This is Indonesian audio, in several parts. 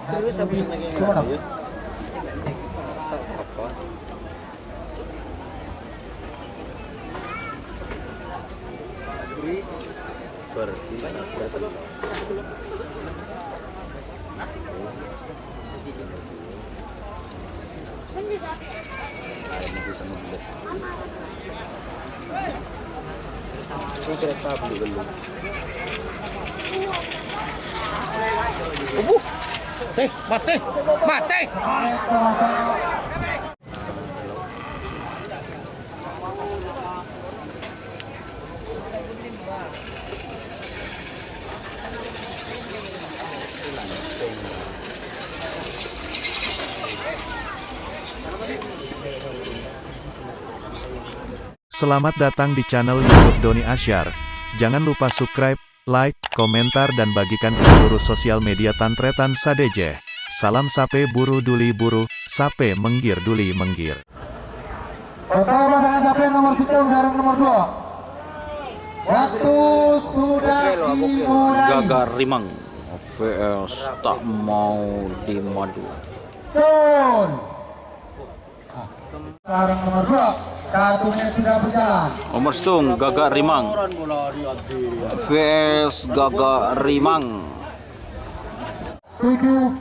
Terus habis lagi Sumenep. apa? Mati, mati. Selamat datang di channel YouTube Doni Asyar. Jangan lupa subscribe, like, komentar dan bagikan ke seluruh sosial media Tantretan Sadejeh. Salam sape buru duli buru, sape menggir duli menggir. Oke, pasangan sapi nomor 10 sarung nomor 2. Waktu sudah dimulai. Gagar Rimang VS tak mau dimadu. Turun. Sarung nomor 2. 1 menit sudah berjalan. Nomor Stung Gagak Rimang VS Gagak Rimang. 7, 6,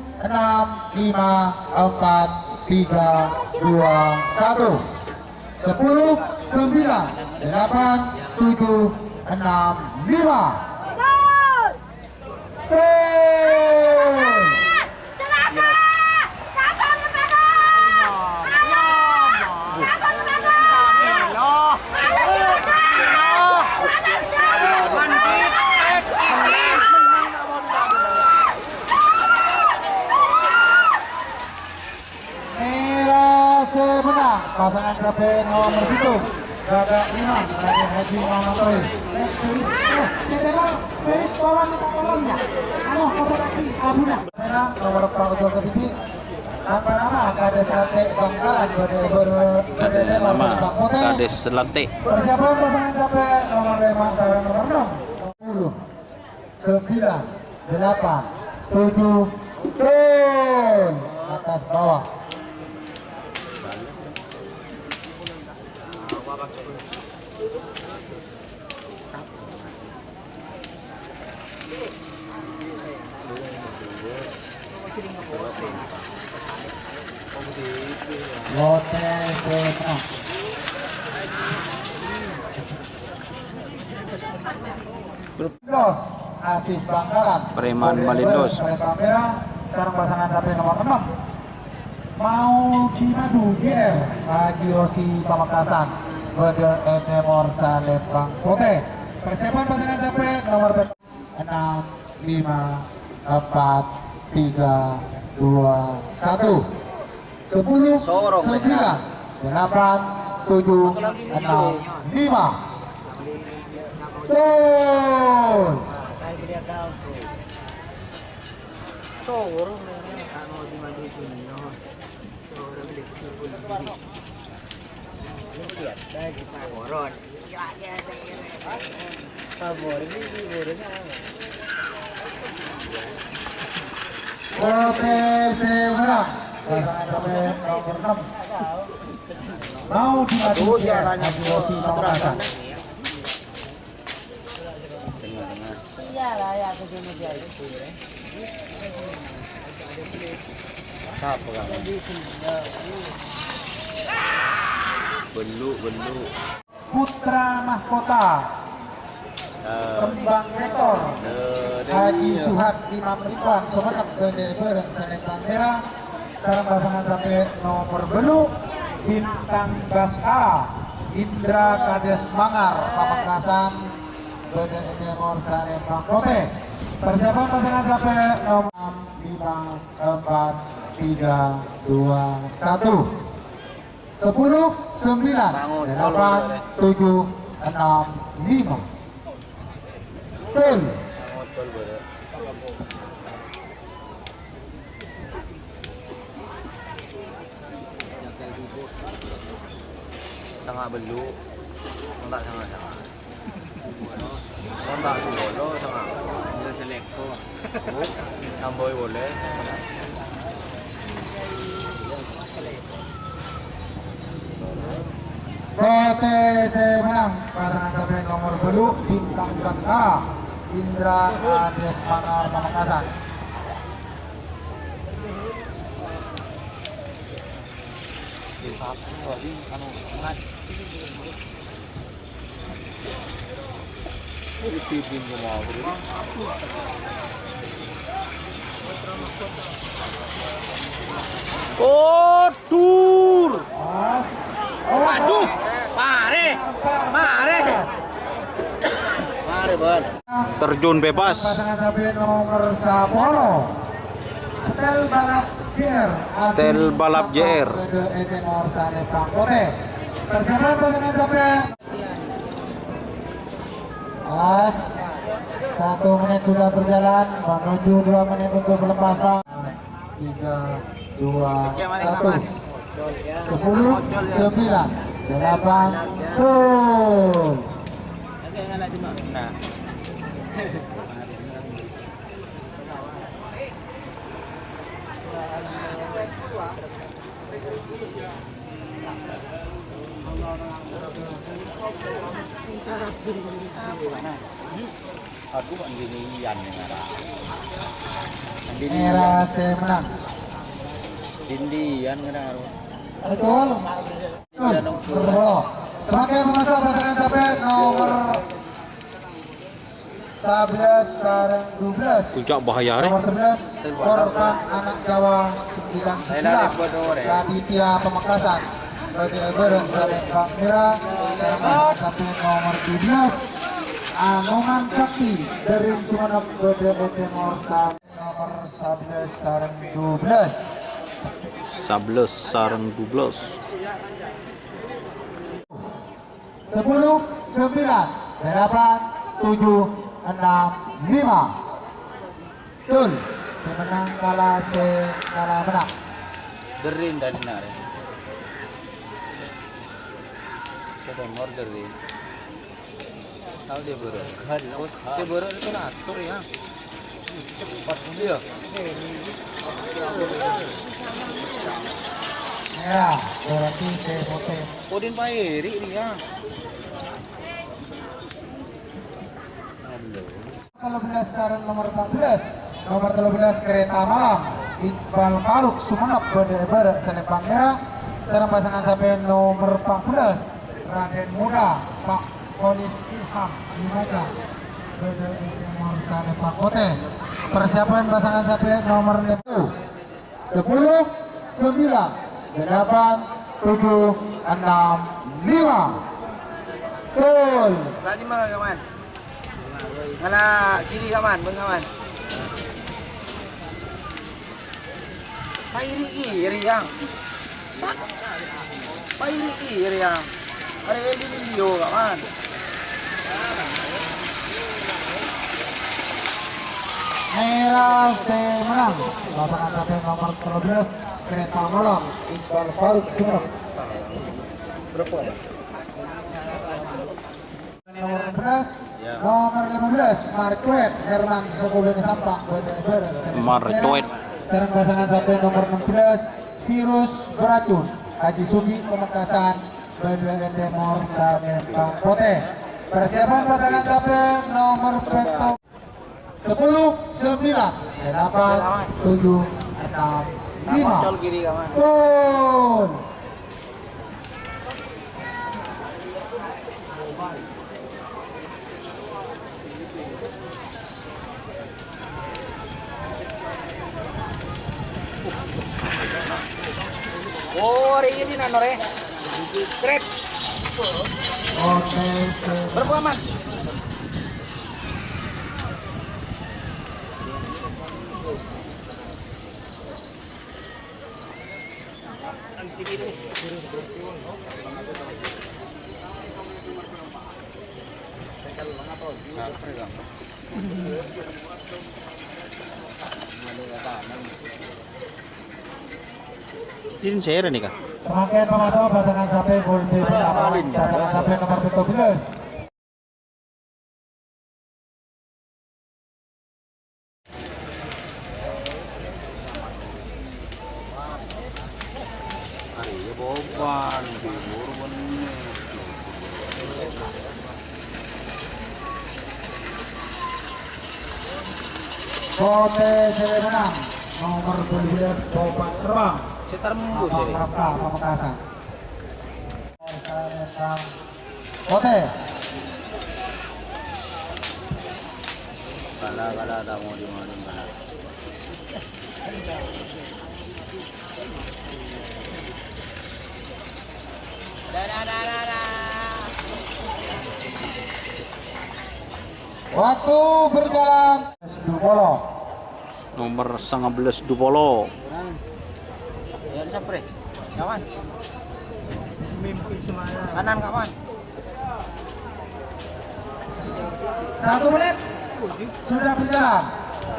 5, 4, 3, 2, 1. 10, 9, 8, 7, 6, 5. Sebenarnya pasangan sapi nomor 7 Gagak Rimang Raden Haji Muhammad Toy. Saya berit kolam minta kolamnya. Kosong lagi abuna. Merah nomor 42 ke TV. Tanpa nama Kades Selate Bangkalan Nama Kades Selate. Persiapan pasangan sapi nomor 5 sarung nomor 6. 10, 9, 8, 7, turun atas bawah. Lote Vietnam. Los Asis Bangkalan. Preman Malindos. Merah sarung pasangan sapi nomor 6. Mau dimadu GR Haji Osi Pamekasan. Bode Enemor Salembang Pote. Persiapan pasangan sapi nomor 6, 5, 4, 3, 2, 1. 10, 9, 8, 7, 6, 5. Turun. Potensi menang pasangan sapi nomor 6 mau dimadu Haji Osi Pamekasan. Belu Putra Mahkota Kembang Rektor Haji Suhad Imam Ridwan Sumenep Bareng Selembang Merah sarung pasangan sapi nomor belu Bintang Baskara Indra Kades Mangar Pamekasan Bode Enemor Salembang Pote. Persiapan pasangan sapi nomor 5, 4, 3, 2, 1. 10, 9, 8, 7, 6, 5. Turun. Sangat belu. Kontak sangat. Kontak dulu sangat. Bisa seleko. Tambah boleh. PTC menang pasangan captain nomor belu bintang Baskara Indra Ades Mangar Pamekasan. Oh, tur. Waduh, mare, mare. Mari, Bang. Terjun bebas. Pasangan captain nomor 10 Stel Balap JR. Stel Balap JR. Etenor Sane Pangkote. Persiapan pasangan captain. As 1 menit sudah berjalan menuju 2 menit untuk pelepasan. 3, 2, 1. 10, 9, 8, tuh. Nah. Aku andinian yang arah. Merah menang. Indian ngarang. Betul. Betul. Sebagai pemasok pasangan captain nomor 11 sarang 12. Puncak bahaya re. Nomor 11 korban anak Jawa 99 Raditya Pamekasan. Bagi Eberen Sarang Merah. Captain nomor 17 Anoman Sakti dari Sumeneb BDBT nomor 11 sarang 12. 11 sarang 12. 10, 9, 8, 7, 6, 5. Betul. Si menang kalah, si kalah menang. Derin dari nare. Kita nomor derin. Tahu dia baru. Dia baru itu atur ya. Cepat dia. Ya, berarti saya foto. Odin Pairi dia. 13 sarang nomor 14. Nomor 13 Kereta Malam. Iqbal Faruk Sumeneb Bede Senepang Merah. Sarang pasangan captain nomor 14 Raden Muda Pak Polis Ilham Limaga Bede nomor Senepang Kote. Persiapan pasangan captain nomor 10, 9, 8, 7, 6, 5. Betul. Tadi mah kawan. Ngala kiri kawan, bang kawan. Pairi iri yang. Pairi iri yang. Hari ini video kawan. Merah menang pasangan captain nomor 13 Kereta Malam Iqbal Faruk Sumeneb. Nomor 11 nomor 15 Marquet Herman Sokoben Sampang Marquet. Sarang pasangan captain nomor 16 Virus Beracun Haji Sugi Pamekasan BDND Mor Sanepang Pote. Persiapan pasangan captain nomor 10, 9, 8, 7, 6, 5. Kiri kawan. Gol. Oh, hari ini nanore. Trip. Oke, Berapa aman? Ini share nih kak. Semakin pemasok pasangan captain Golden pasangan captain nomor 17. Wan, buru benih. Kote menang nomor 12 Bobat Terbang Setar membus ini. Rafka Pamekasan. Kote Kalah ada mau di mana kalah. waktu berjalan Dupolo Nomor 19 Dupolo. Ya capre. Kawan. Kanan kawan. 1 menit sudah berjalan.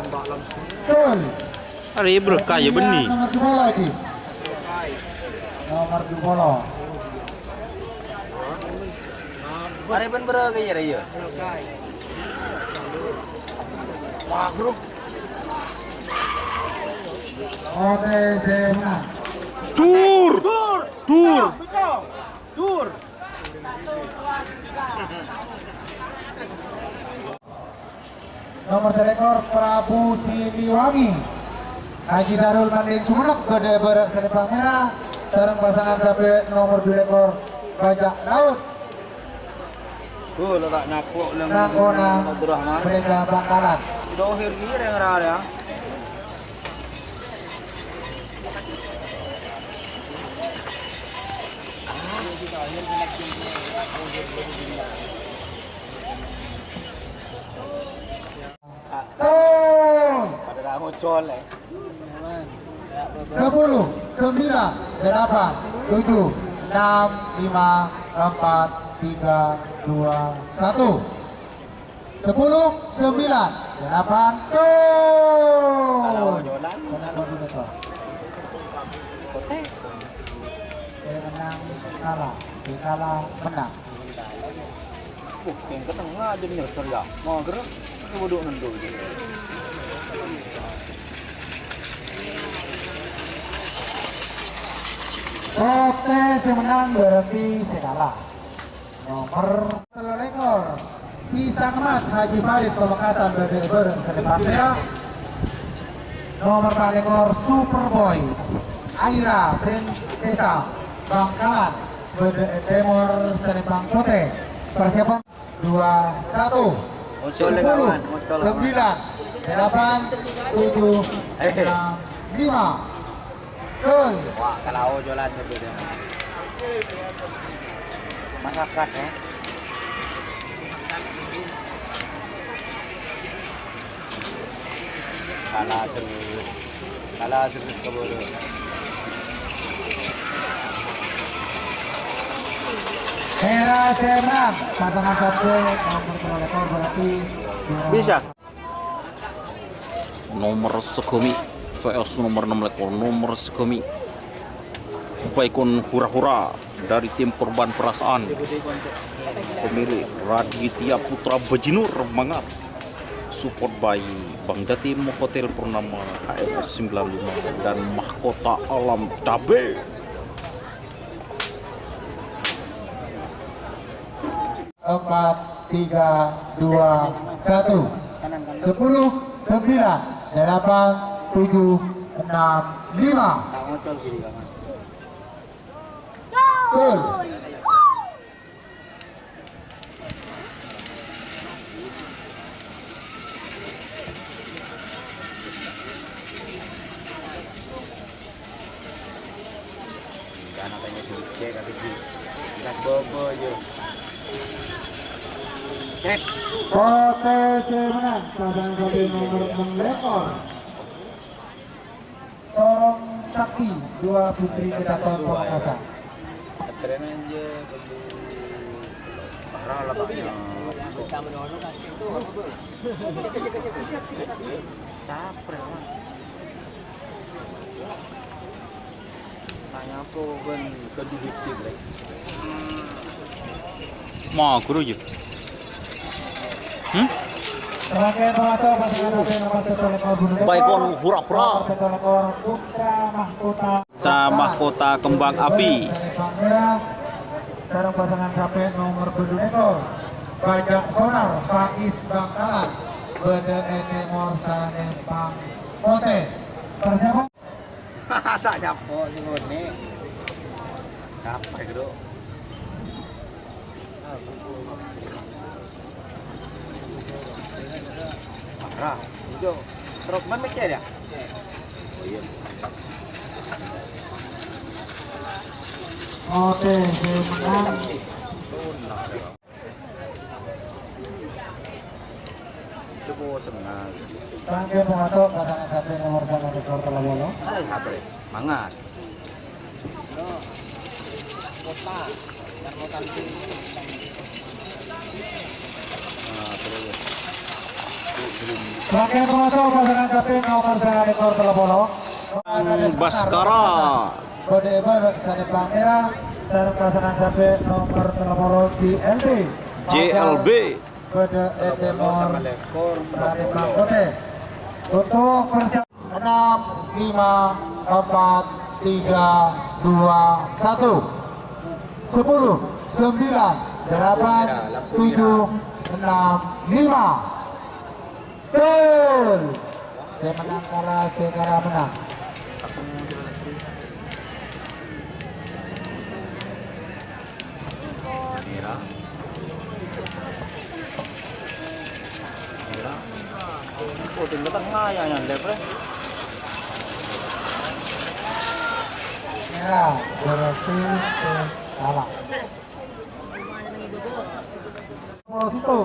Betul. Hari berkah ya benih. Nomor Dupolo ini. Nomor Dupolo. Mari ben berke ya ya. Wah, grup. OTC menang. Tur. Nomor selekor Prabu Siliwangi Haji Sarul Manding Sumenep gede berselipang merah sareng pasangan sampai nomor 2 ekor Bajak Laut Tuh letak nyakuk Nangkona Mereka Bangkalan. Dohir kiri yang rara ya. Pada kamu col 10, 9, 8, 7, 6, 5, 4, 3, 2, 1. 10, 9, 8, tuh. Saya menang kalah, si kalah menang. yang ke tengah aja nyerser ya. Mau gerak, coba duduk nendo. Oke, saya menang berarti saya kalah. Nomor telur Pisang Emas Haji Farid Pamekasan Bede Bareng Selipang Merah. Nomor palekor Superboy Aira Prinsesa Bangkalan Bede Timur Selipang Putih. Persiapan 2, 1, 10, 9, 8, 7, 6, 5. Gol. Wah, salah jualan itu dia. Masakan ya. Kalah terus keburu. Merah Semenang pasangan satu nomor telur berarti Bisa. Nomor Sekomi VS nomor 6 lekor nomor Sekomi. Baikon hura-hura dari tim korban perasaan. Pemilik Raditya Putra Bajinur Mangat. Support by Bang Jatim Hotel Purnama AMS 95 dan Mahkota Alam Dabe. 4, 3, 2, 1. 10, 9, 8, 7, 6, 5. Gol. Jangan tanya sedikit kaki kita bobo aja. OTC menang pasangan satu nomor 6 lekor Sorong Sakti 2 Putri Kedaton Pamekasan. Keren aja. Parah letaknya. Capre man. Tanya apa kan kedudukan lagi. Mah guru je. Rangkaian pemacau pasangan satu nomor 1 lekor Gunung Lekor. Baikon hura-hura. Nomor 1 lekor Putra Mahkota. Citra Mahkota Kembang Api. Sarang pasangan sape nomor bedunekor Bajak Sonar Faiz Bangkalan Bede Etemor Sanepang Pote. Persiapan Tak nyapo di ngene. Capek bro. Marah, hijau. Terus mana mikir ya? Oh iya. Oke, menang. Coba senang. Terakhir masuk pasangan sape nomor 1 di Kota Labono. Apa? Mangat. Terakhir masuk pasangan sape nomor 1 di Kota Labono. Baskara. Bode Eber Sanepang Merah. Sarang pasangan sape nomor 30 di LB. JLB. Bede Etemor Sanepang Pote. Untuk persiapan 6, 5, 4, 3, 2, 1 10, 9, 8, 7, 6, 5, 4, 3, 2, 1 Betul. Saya menang kalah, saya kalah menang. Oh, tinggal tengah ya yang lepre. Merah berarti salah. Situ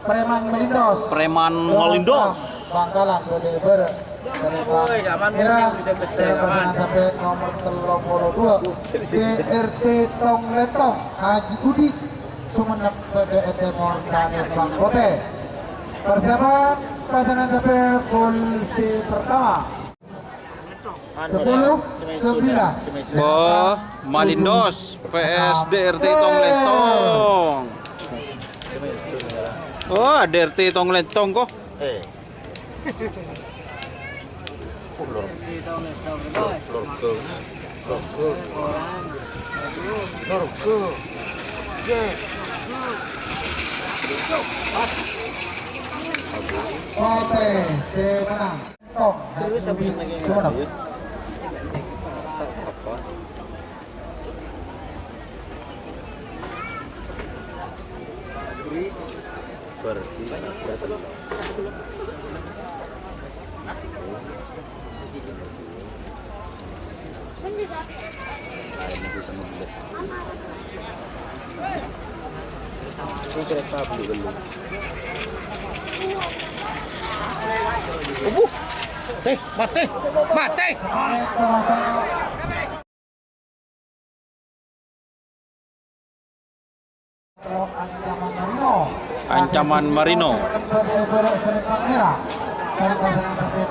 Preman Melindos. Preman Melindos. Bangkalan Bode Eber. Merah pasangan sampai nomor 32 BRT Tong Letong Haji Udi Sumenep Bede Etemor Sanepang Pote. Persiapan pasangan sampai polisi pertama 10, 9. Oh, Malindos PS DRT Tong Lentong. Oh, DRT Tong Lentong kok. Pote semenang. Tong Sumenep. Mati. Ancaman Marino.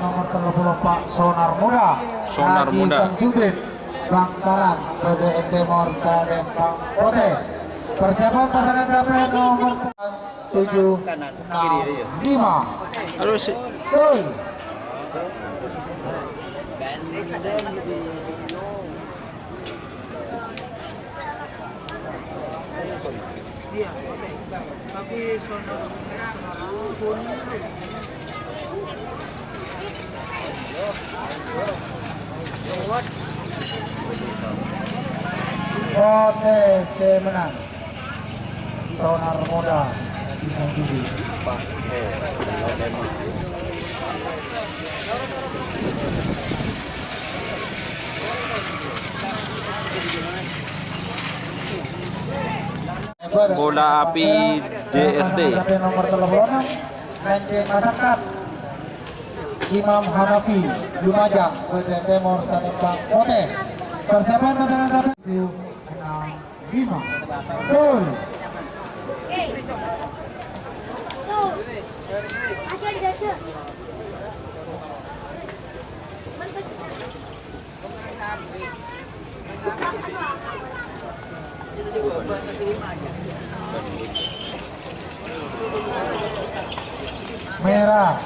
Nomor 30 Pak Sonar Muda. Sonar Haji Muda. Sanjudin Bangkalan Bede Etemor Sanepang Pote. Persiapan pasangan capek nomor 7, 6, 5. Harus Gol. Pote semenang. Sonar Muda bisa jadi. Bola api DRT. Nomor 36 Lengkeng Masyarakat Imam Hanafi Lumajang Bede Etemor Sanepang Pote. Persiapan pasangan sampai 7, 6, 5. Gol. Merah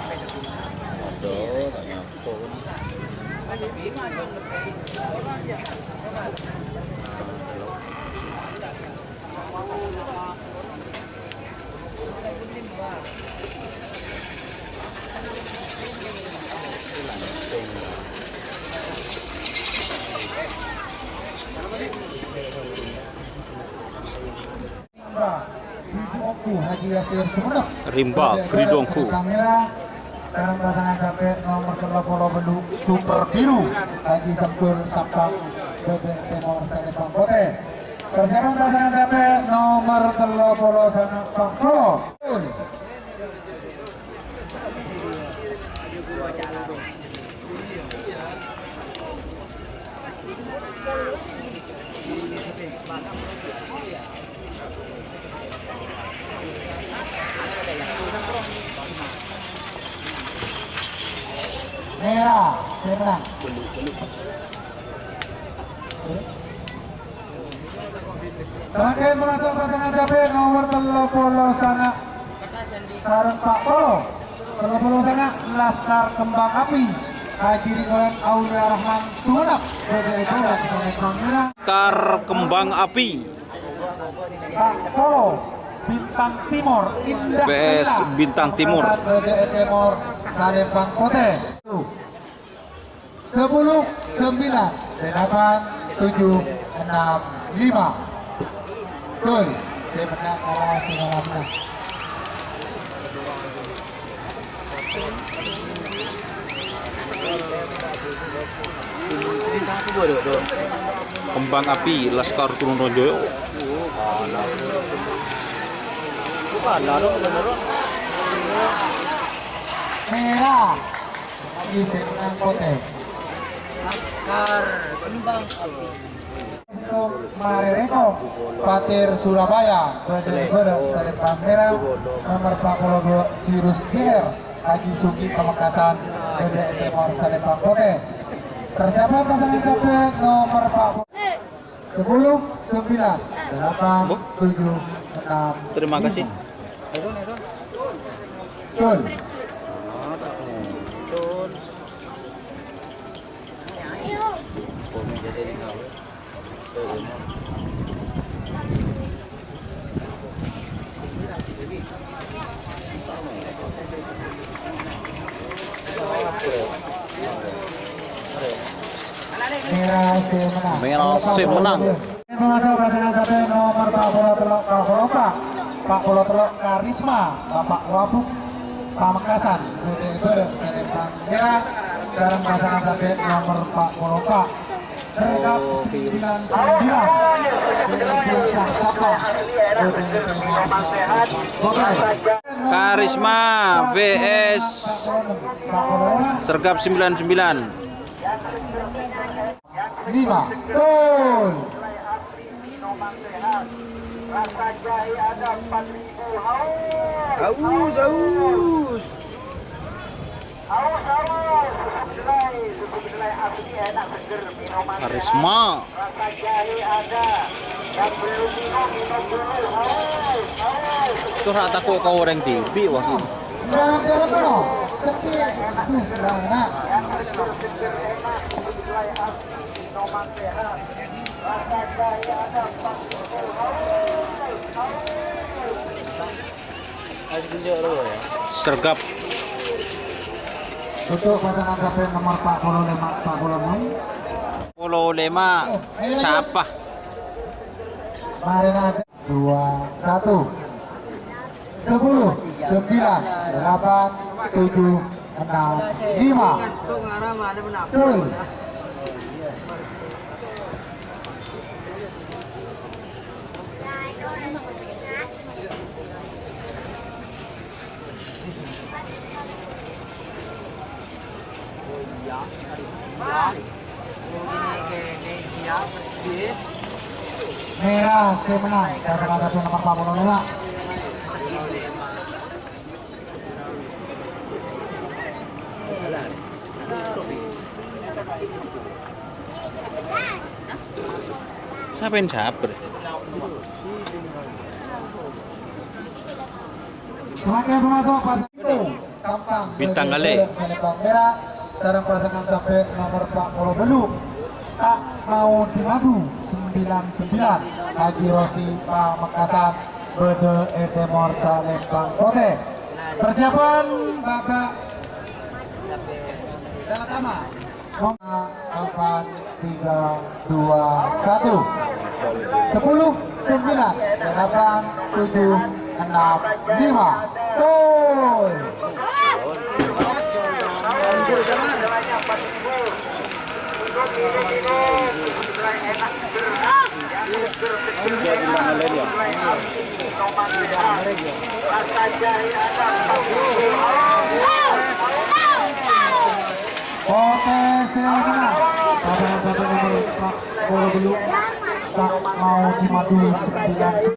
Haji Yasir Sumenep. Rimba Bridongku. Kamera sekarang pasangan sampai nomor 30 Belu Super Biru Haji Samsul Sapang Bebek Timor Sanepang Kote. Persiapan pasangan sampai nomor 30 Sangat Pak Polo. Merah, saya menang. Serangkaian mengacu pasangan capek nomor 30 sana sareng Pak Polo. 30 sana Laskar Kembang Api Haji Ridwan Aulia Rahman Sumenep. Begitu Sanepang Merah. Laskar Kembang Api. Pak Polo Bintang Timur Indah BS Lila. Bintang Timur. BDE Timur Sanepang Kote. 10, 9, 8, 7, 6, 5. Betul. Saya menang kalah Singa menang. Kembang Api Laskar Turun Rojo. Merah. Lagi saya menang Kote. Laskar Kembang Api. Untuk Marereko Fatir Surabaya Beda Sanepang Merah nomor 42 Virus GR Haji Suki Pamekasan Beda Timor Sanepang Kote. Persiapan pasangan capek nomor 40 10, 9, 8, 7, 6. Terima kasih. Betul. Merah saya menang. Merah saya menang. Masuk pasangan sampai nomor 40 Telok Pak Polo Telok Karisma Bapak Wabuk Pamekasan Beda Sanepang Merah. Sekarang pasangan sampai nomor 40 Pak Sergap 99 Bintang Sapa Karisma VS Sergap 99. 5. Gol. Aus. Karisma. Curhat aku kau orang TV waktu itu. Jangan penuh. Kecil. Nah. Sergap Untuk pasangan capek nomor 45 Polo Lema siapa? Marina 2, 1 10, 9, 8, 7, 6, 5. Betul. Merah saya menang kata-kata nomor 45. Siapa yang caper? Semakin pemasok pasang itu Sampang Bintang Gale. Sanepang Merah sarang pasangan sampai nomor 40 belum tak mau dimadu 99 Haji Rosi Pamekasan Bede Etemor Salembang Pote. Persiapan babak dalam tama nomor 4 3 2 1 10 9 8 7 6 5 gol. Potensi menang. Pasangan nomor 40 belum tak mau dimadu 9.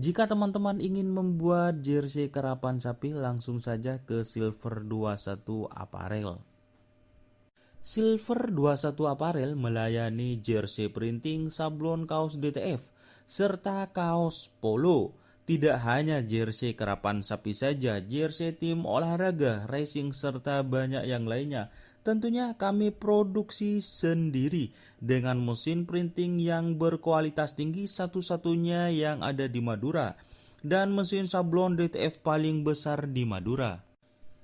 Jika teman-teman ingin membuat jersey karapan sapi, langsung saja ke Silver 21 Apparel. Silver 21 Apparel melayani jersey printing, sablon kaos DTF, serta kaos polo. Tidak hanya jersey karapan sapi saja, jersey tim olahraga, racing, serta banyak yang lainnya. Tentunya kami produksi sendiri dengan mesin printing yang berkualitas tinggi, satu-satunya yang ada di Madura, dan mesin sablon DTF paling besar di Madura.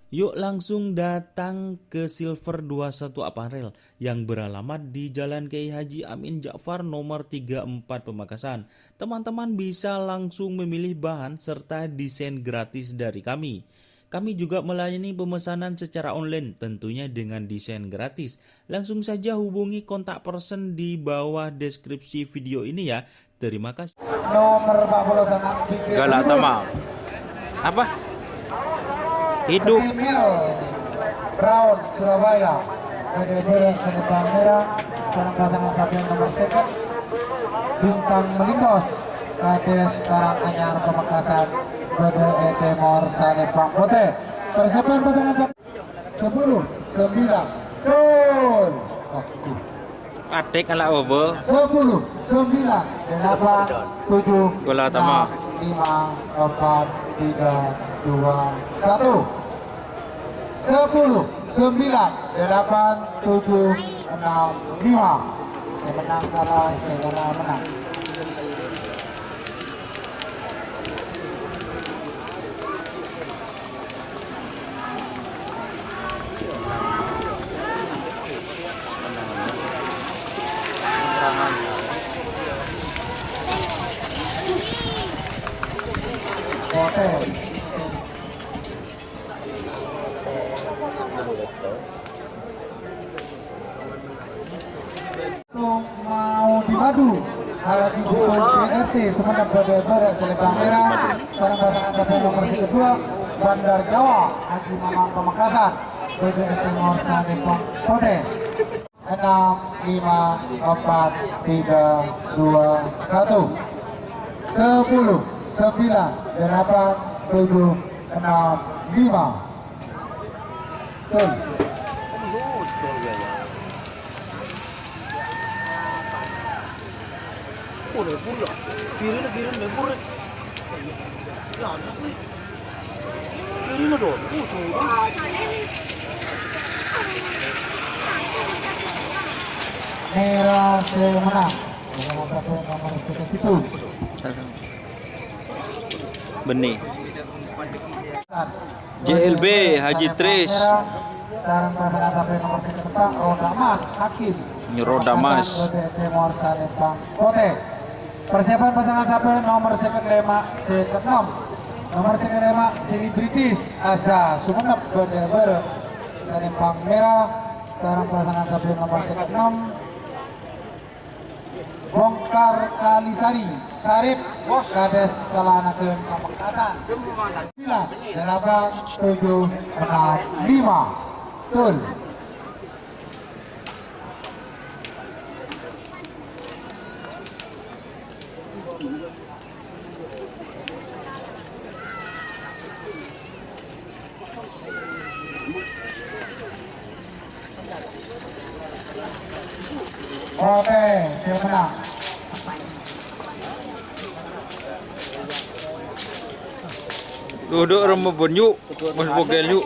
Yuk langsung datang ke Silver 21 Apparel yang beralamat di Jalan Kiai Haji Amin Ja'far nomor 34 Pamekasan. Teman-teman bisa langsung memilih bahan serta desain gratis dari kami. Kami juga melayani pemesanan secara online, tentunya dengan desain gratis. Langsung saja hubungi kontak person di bawah deskripsi video ini ya. Terima kasih. Nomor 40 sangat bikin Galak Tama. Apa? Hidup. Brown Surabaya. Bede Selembang Merah. Sarang pasangan sapi nomor 2. Bintang Melindos. Kades Karanganyar Pamekasan. Bede Etemor Salembang Pote. Persiapan pasangan sapi 10 9 gol. Adik ala obo. 10 9 8 7 Gola Tama. 5 4 3 2 1 10 9 8 7 6 5. Saya menang kalah, saya kalah menang. Oke. Mau dimadu di Super PRT semenang Bede Selembang Merah. Sekarang pasangan sampai nomor 2 Bandar Jawa Haji Mamang Pamekasan Bede Timur Salembang Pote. 6 5 4 3 2 1 10 9 8 7 6 5. Tuh. Merah semenang dengan satu nomor situ. Benih. JLB Haji Tris. Sarang pasangan sampai nomor 1 Roda Mas Hakim. Roda Mas. Timur Salembang Pote. Persiapan pasangan sampai nomor 6 nomor 5 Selebritis Aza Sumenep Bede Salembang Merah. Sarang pasangan sampai nomor 6 Bongkar Kalisari Sarip Kades Kalanakeun Pamekasan. 9 8 7 6 5. Tul. Oke, siap menang. Duduk rembebon yuk, mas bogel yuk.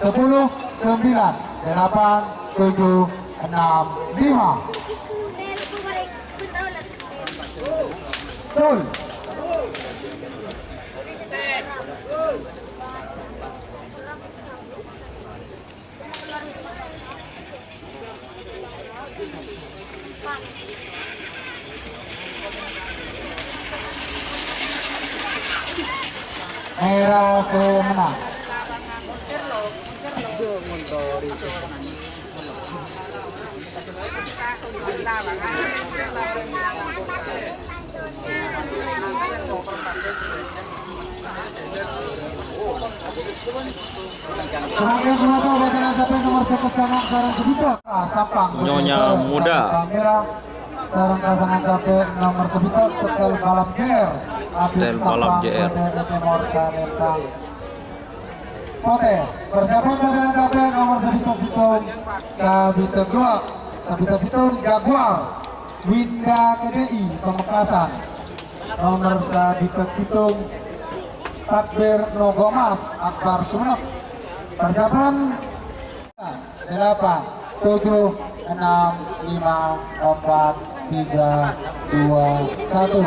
10, 9, 8, 7, 6, 5. Gol. Merah semenang. Sebagai penutup veteran sampai nomor 1 Canang Sarang Sebita Sapang Nyonya Muda. Merah Sarang pasangan capek nomor Sebita setel balap JR Setel balap JR. Timor Sarempang Pote persiapan veteran capek nomor Sebita Situng Kabita 2 Sabita Situng Jaguar Winda KDI Pamekasan nomor Sabita Situng Takbir Nogomas Akbar Sumenep. Persiapan 8, 7, 6, 5, 4, 3, 2, 1.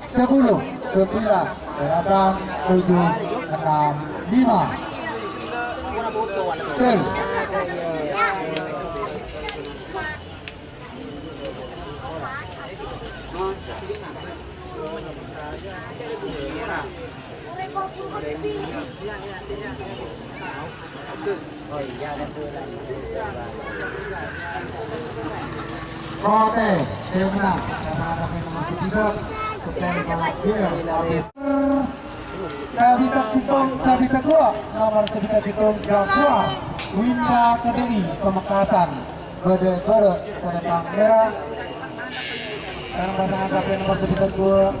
10, 9, 8, 7, 6, 5. Bel. Kote, semenang. Sabita Citung, Sabita 2, nomor Sabita Citung Jaguar, Winda KDI Pamekasan, Bede Kode, Serempang Merah. Dan pasangan sampai nomor Sabita 2,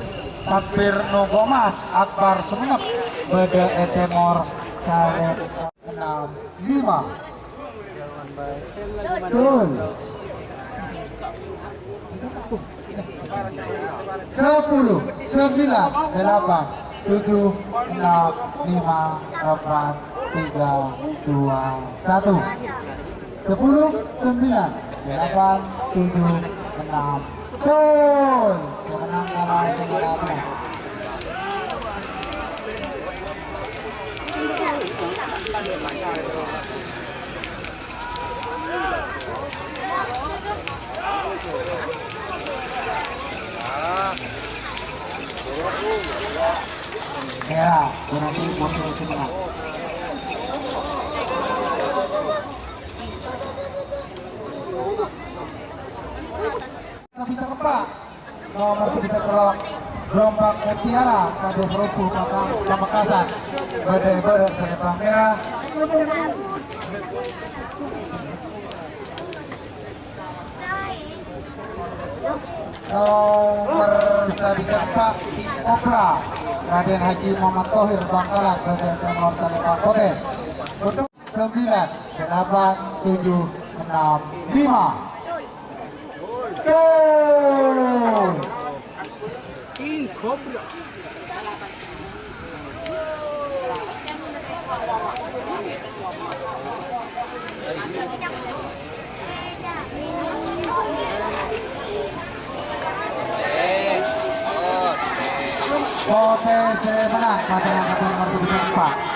Takbir Nogomas, Akbar Sumenep, Bede Etemor, Sarempang 6, 5. Turun. 10, 9, 8, 7, 6, 5, 4, 3, 2, 1. 10, 9, 8, 7, 6. Gol. Semenang kalah semenang. Ya, berarti motor semenang. 4 nomor 9 telok gelombang mutiara pada serupu Pamekasan ber selempang merah. Nomor 4 di Kobra Raden Haji Muhammad Thohir Bangkalan pada nomor selempang putih. Untuk 9 8 7 6 5 gol. Potensi menang pasangan nomor 4.